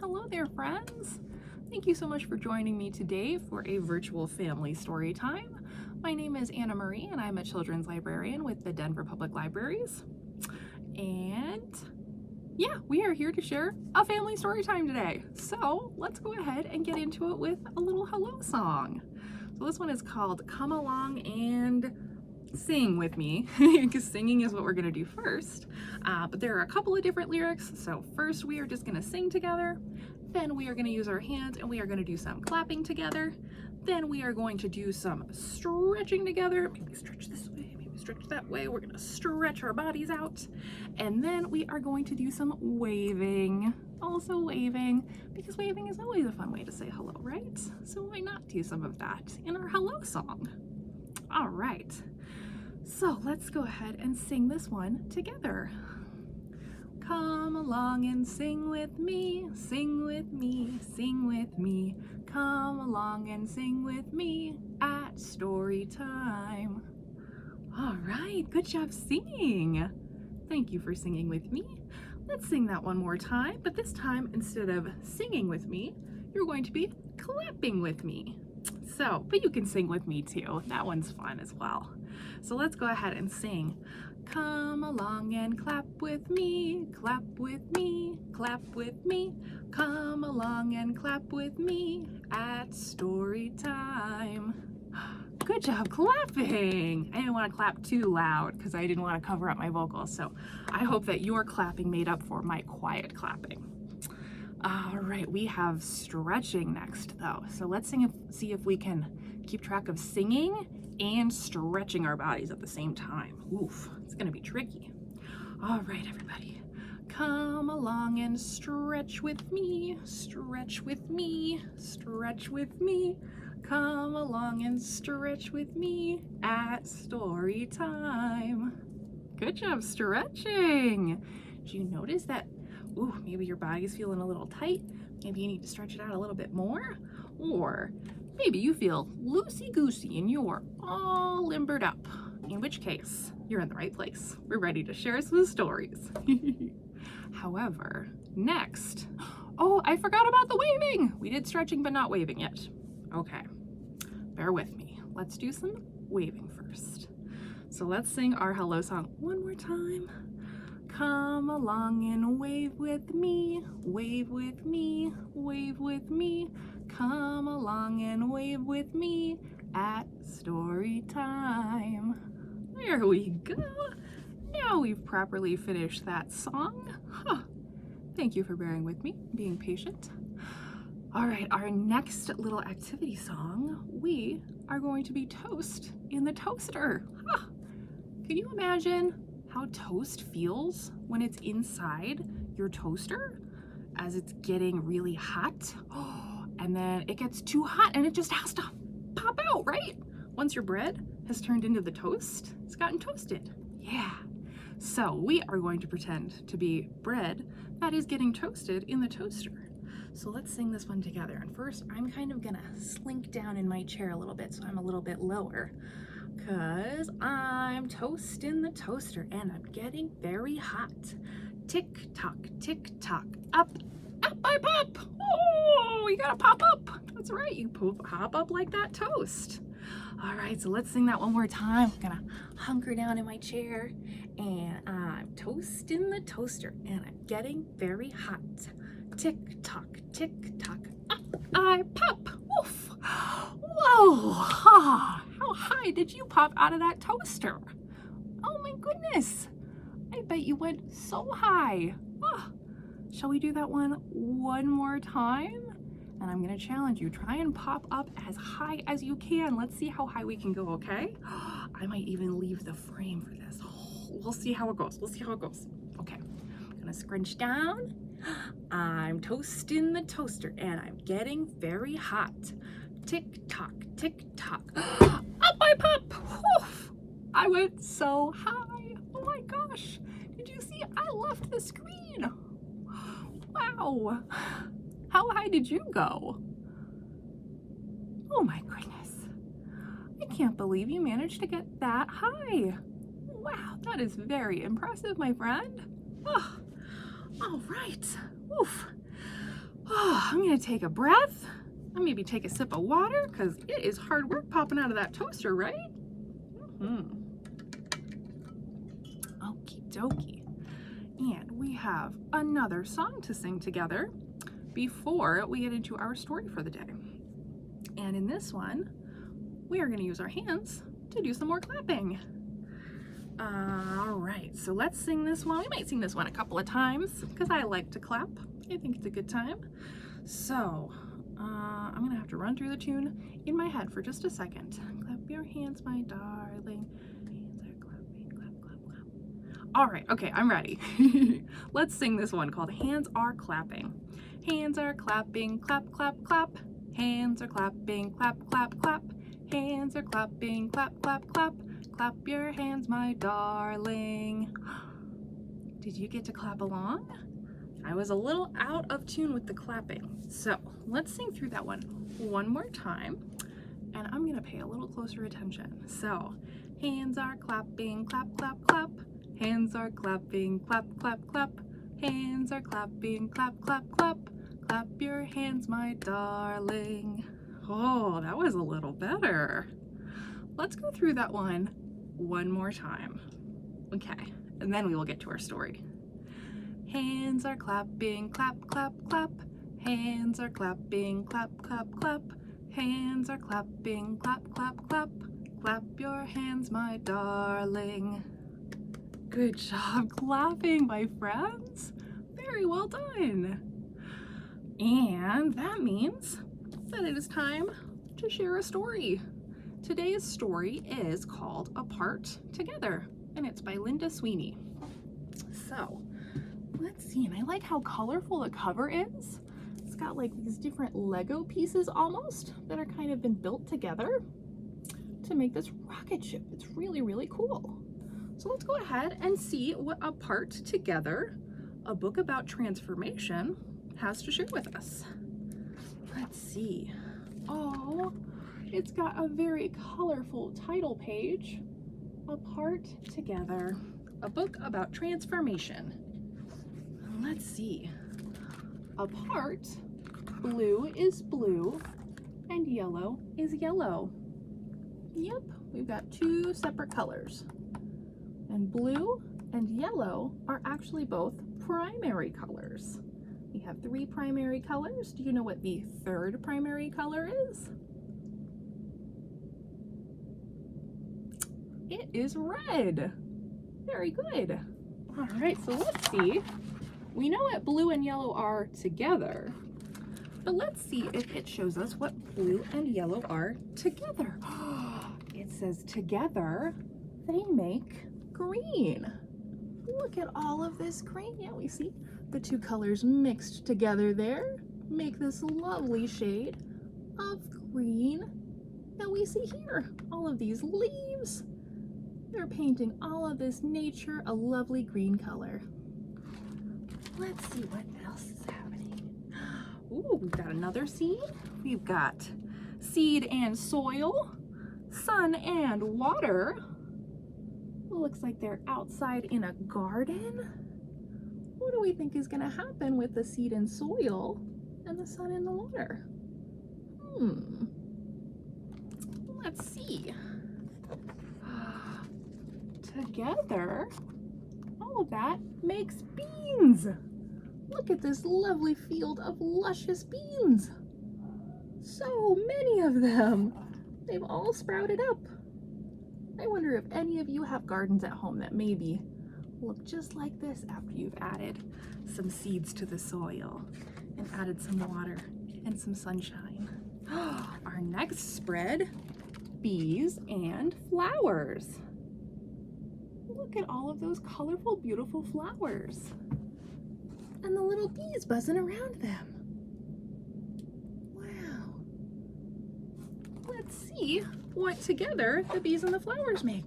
hello there, friends. Thank you so much for joining me today for a virtual family story time. My name is Annamarie, and I'm a children's librarian with the Denver Public Libraries. And yeah, we are here to share a family story time today. So let's go ahead and get into it with a little hello song. So this one is called Come Along and Sing With Me, because singing is what we're going to do first. But there are a couple of different lyrics. So first we are just going to sing together. Then we are going to use our hands and we are going to do some clapping together. Then we are going to do some stretching together. Maybe stretch this way, maybe stretch that way. We're going to stretch our bodies out. And then we are going to do some waving. Also waving, because waving is always a fun way to say hello, right? So why not do some of that in our hello song? All right. So let's go ahead and sing this one together. Come along and sing with me, sing with me, sing with me. Come along and sing with me at story time. All right, good job singing. Thank you for singing with me. Let's sing that one more time, but this time instead of singing with me, you're going to be clapping with me. So, but you can sing with me too. That one's fun as well. So let's go ahead and sing. Come along and clap with me, clap with me, clap with me. Come along and clap with me at story time. Good job clapping. I didn't want to clap too loud because I didn't want to cover up my vocals. So I hope that your clapping made up for my quiet clapping. All right, we have stretching next though. So let's see if we can keep track of singing and stretching our bodies at the same time. Oof, it's gonna be tricky. All right, everybody. Come along and stretch with me, stretch with me, stretch with me. Come along and stretch with me at story time. Good job stretching. Did you notice that? Ooh, maybe your body's feeling a little tight. Maybe you need to stretch it out a little bit more. Or maybe you feel loosey-goosey and you're all limbered up. In which case, you're in the right place. We're ready to share some stories. However, next, oh, I forgot about the waving. We did stretching, but not waving yet. Okay, bear with me. Let's do some waving first. So let's sing our hello song one more time. Come along and wave with me, wave with me, wave with me. Come along and wave with me at story time. There we go. Now we've properly finished that song. Huh. Thank you for bearing with me, being patient. All right, our next little activity song, we are going to be toast in the toaster. Huh. Can you imagine how toast feels when it's inside your toaster as it's getting really hot? Oh, and then it gets too hot and it just has to pop out, right? Once your bread has turned into the toast, it's gotten toasted. Yeah. So we are going to pretend to be bread that is getting toasted in the toaster. So let's sing this one together. And first, I'm kind of gonna slink down in my chair a little bit so I'm a little bit lower, because I'm toasting the toaster and I'm getting very hot. Tick tock, up I pop. Oh, you gotta pop up. That's right, you hop up like that toast. All right, so let's sing that one more time. I'm gonna hunker down in my chair and I'm toasting the toaster and I'm getting very hot. Tick tock, up I pop. Woof. Whoa, how high did you pop out of that toaster? Oh my goodness, I bet you went so high. Oh, shall we do that one more time? And I'm gonna challenge you, try and pop up as high as you can. Let's see how high we can go, okay? I might even leave the frame for this. We'll see how it goes, Okay, I'm gonna scrunch down. I'm toasting the toaster and I'm getting very hot. Tick tock, up I pop. Woof. I went so high. Oh my gosh, did you see? I left the screen. Wow, how high did you go? Oh my goodness, I can't believe you managed to get that high. Wow, that is very impressive, my friend. Oh, all right. Oof. Oh, I'm gonna take a breath. I'll maybe take a sip of water because it is hard work popping out of that toaster, right? Okie dokie. And we have another song to sing together before we get into our story for the day. And in this one, we are going to use our hands to do some more clapping. All right, so let's sing this one. We might sing this one a couple of times because I like to clap. I think it's a good time. So I'm going to have to run through the tune in my head for just a second. Clap your hands, my darling. Hands are clapping, clap, clap, clap. All right, okay, I'm ready. Let's sing this one called Hands Are Clapping. Hands are clapping, clap, clap, clap. Hands are clapping, clap, clap, clap. Hands are clapping, clap, clap, clap. Clap your hands, my darling. Did you get to clap along? I was a little out of tune with the clapping. So let's sing through that one more time. And I'm gonna pay a little closer attention. So, hands are clapping, clap, clap, clap. Hands are clapping, clap, clap, clap. Hands are clapping, clap, clap, clap. Clap your hands, my darling. Oh, that was a little better. Let's go through that one more time. Okay, and then we will get to our story. Hands are clapping, clap, clap, clap. Hands are clapping, clap, clap, clap. Hands are clapping, clap, clap, clap. Clap your hands, my darling. Good job clapping, my friends. Very well done. And that means that it is time to share a story. Today's story is called Apart Together, and it's by Linda Sweeney. So, let's see, and I like how colorful the cover is. It's got like these different Lego pieces almost that are kind of been built together to make this rocket ship. It's really, really cool. So let's go ahead and see what Apart Together, a book about transformation, has to share with us. Let's see. Oh, it's got a very colorful title page. Apart Together, a book about transformation. Let's see. Apart, blue is blue and yellow is yellow. Yep, we've got two separate colors. And blue and yellow are actually both primary colors. We have three primary colors. Do you know what the third primary color is? It is red. Very good. All right, so let's see. We know what blue and yellow are together, but let's see if it shows us what blue and yellow are together. It says together they make green. Look at all of this green. Yeah, we see the two colors mixed together there make this lovely shade of green that we see here. All of these leaves, they're painting all of this nature a lovely green color. Let's see what else is happening. Ooh, we've got another seed. We've got seed and soil, sun and water. Looks like they're outside in a garden. What do we think is going to happen with the seed and soil and the sun and the water? Let's see. Together, all of that makes beans. Look at this lovely field of luscious beans. So many of them. They've all sprouted up. I wonder if any of you have gardens at home that maybe look just like this after you've added some seeds to the soil and added some water and some sunshine. Our next spread, bees and flowers. Look at all of those colorful, beautiful flowers. And the little bees buzzing around them. Wow. Let's see what together the bees and the flowers make.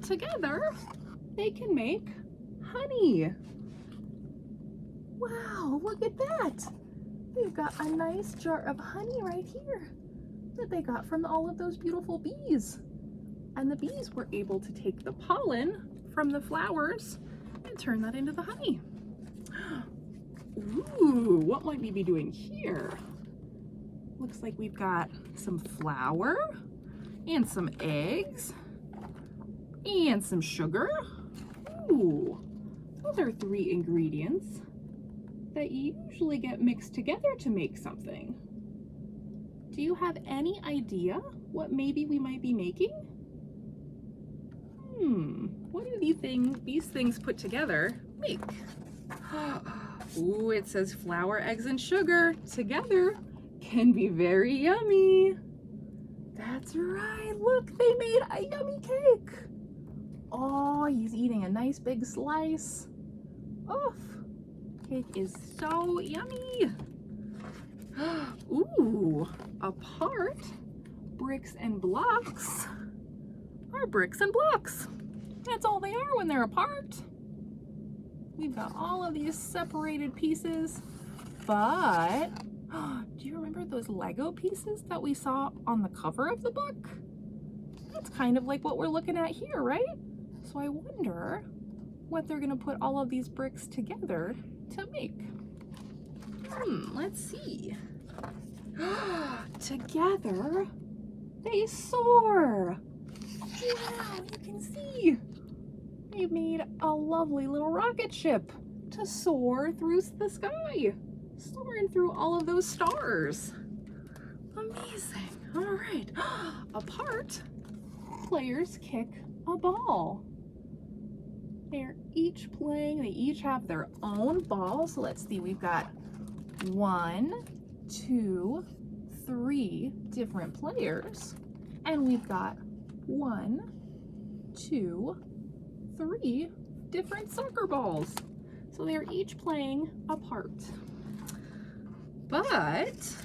Together, they can make honey. Wow, look at that. They've got a nice jar of honey right here that they got from all of those beautiful bees. And the bees were able to take the pollen from the flowers and turn that into the honey. Ooh, Ooh, what might we be doing here? Looks like we've got some flour and some eggs and some sugar. Ooh, those are 3 ingredients that usually get mixed together to make something. Do you have any idea what maybe we might be making? What do these things put together make? Ooh, it says flour, eggs, and sugar together can be very yummy. That's right, look, they made a yummy cake. Oh, he's eating a nice big slice. Oh, cake is so yummy. Ooh, apart, bricks and blocks are bricks and blocks. That's all they are when they're apart. We've got all of these separated pieces, but do you remember those Lego pieces that we saw on the cover of the book? That's kind of like what we're looking at here, right? So I wonder what they're gonna put all of these bricks together to make. Let's see. Together, they soar. Wow, you can see. They've made a lovely little rocket ship to soar through the sky, soaring through all of those stars. Amazing. All right. Apart, players kick a ball. They're each playing, they each have their own ball. So let's see, we've got 1, 2, 3 different players, and we've got 1, 2, 3 different soccer balls. So they're each playing apart. But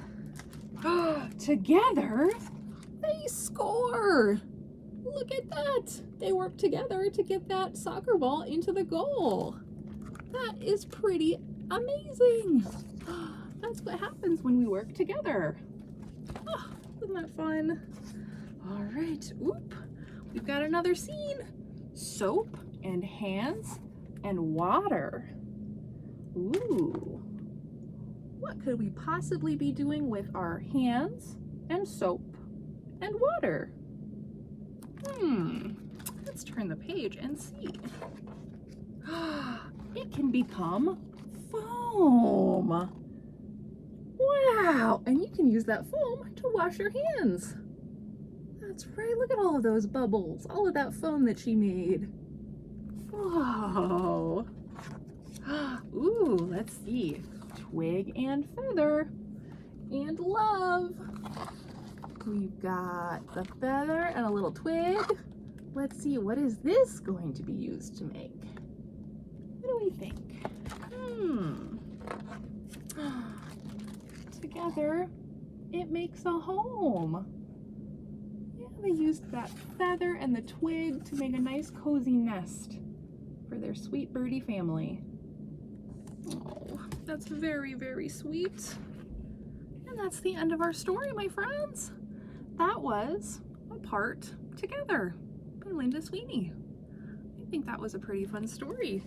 together they score. Look at that. They work together to get that soccer ball into the goal. That is pretty amazing. That's what happens when we work together. Oh, isn't that fun? All right, oop. We've got another scene. Soap and hands and water. Ooh. What could we possibly be doing with our hands and soap and water? Let's turn the page and see. It can become foam. Wow, and you can use that foam to wash your hands. That's right, look at all of those bubbles, all of that foam that she made. Whoa. Ooh, let's see. Twig and feather and love. We've got the feather and a little twig. Let's see, what is this going to be used to make? What do we think? Together, it makes a home. Yeah, they used that feather and the twig to make a nice cozy nest for their sweet birdie family. Oh, that's very, very sweet. And that's the end of our story, my friends. That was Apart Together by Linda Sweeney. I think that was a pretty fun story.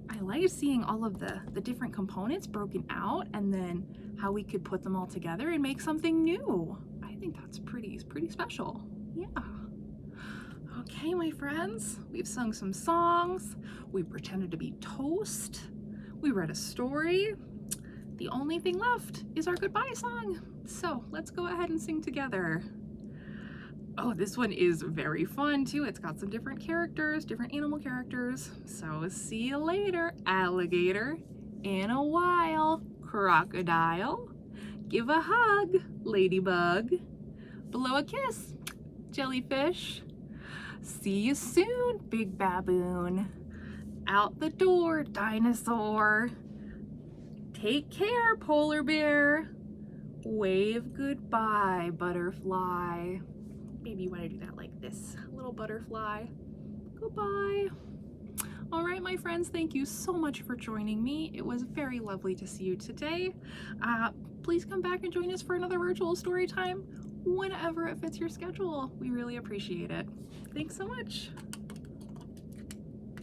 I liked seeing all of the different components broken out and then how we could put them all together and make something new. I think that's pretty special. Yeah. Okay, my friends, we've sung some songs, we pretended to be toast, we read a story. The only thing left is our goodbye song. So let's go ahead and sing together. Oh, this one is very fun too. It's got some different characters, different animal characters. So see you later, alligator. In a while, crocodile. Give a hug, ladybug. Blow a kiss, jellyfish. See you soon, big baboon. Out the door, dinosaur. Take care, polar bear. Wave goodbye, butterfly. Maybe you want to do that like this, little butterfly. Goodbye. All right, my friends, thank you so much for joining me. It was very lovely to see you today. Please come back and join us for another virtual story time whenever it fits your schedule. We really appreciate it. Thanks so much.